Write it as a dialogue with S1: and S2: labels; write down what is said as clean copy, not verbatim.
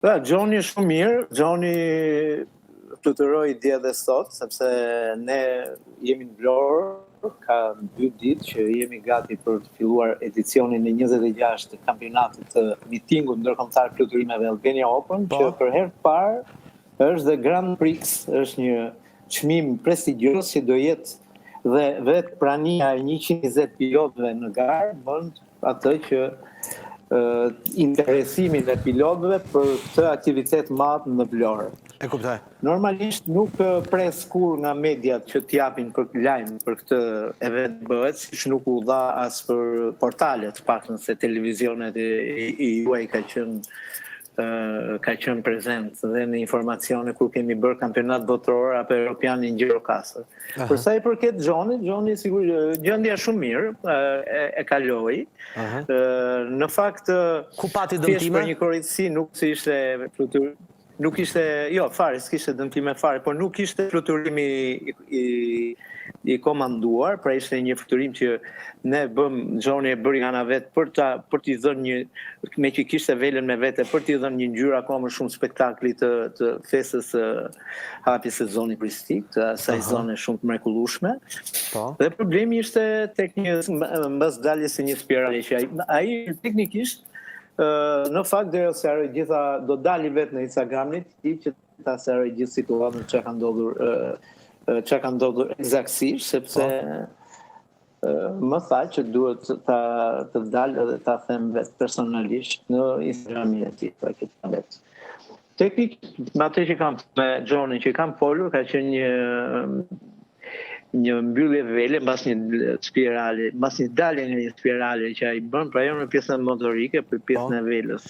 S1: Gjoni është shumë mirë, Gjoni fluturoi dje dhe sot, sepse ne jemi në Vlorë, ka 2 ditë që jemi gati për të filluar edicionin e 26 të kampionatit të mitingut ndërkombëtar fluturimeve Albania Open, që për herë të parë është dhe Grand Prix, është një çmim prestigjioz që do jetë dhe vetë prania e 120 pilotëve në garë bën atë që interesimin e pilotëve për këtë aktivitet madh në Vlorë.
S2: E kuptoj.
S1: Normalisht nuk pres kur nga mediat që t'japin për lajm për këtë event bëhet, siç nuk u dha as për portalet, paktën se televizionet i juaj ka qenë prezent dhe në informacione kur kemi bërë kampionat botror apo europian në Gjirokastër. Për sa i përket Gjoni sigurisht gjendja shumë mirë e kaloi. Në fakt
S2: ku pati
S1: dëmtime për një korrigjësi nuk si ishte flutur, nuk ishte, jo, fare, s'kishte dëmtime fare, por nuk ishte fluturimi i komanduar, pra ishte një fluturim që ne Gjoni e bëri nga vet për t'i dhënë një, me që kishte velen me vete, për t'i dhënë një ngjyrë akoma më shumë spektakli të festës hapjes së zonit turistik, të asaj zone shumë të mrekullueshme. Dhe problemi ishte tek një mbas daljes së një spirale që ai teknikisht në fakt dhe se arë gjitha do dali vetë në Instagramit që ta se arë gjithë situatën që ka ndodhur eksaktësisht, sepse më tha që duhet të dalë dhe ta them vetë personalisht në Instagramin e tij, pra këtë vetë. Teknikisht, me atë që kam me Gjonin që kam folur, ka qenë një mbyllje vele mbas një spirale, mbas një dalje nga një spirale që ai bën, pra jo në pjesën motorike, për pjesën e velës.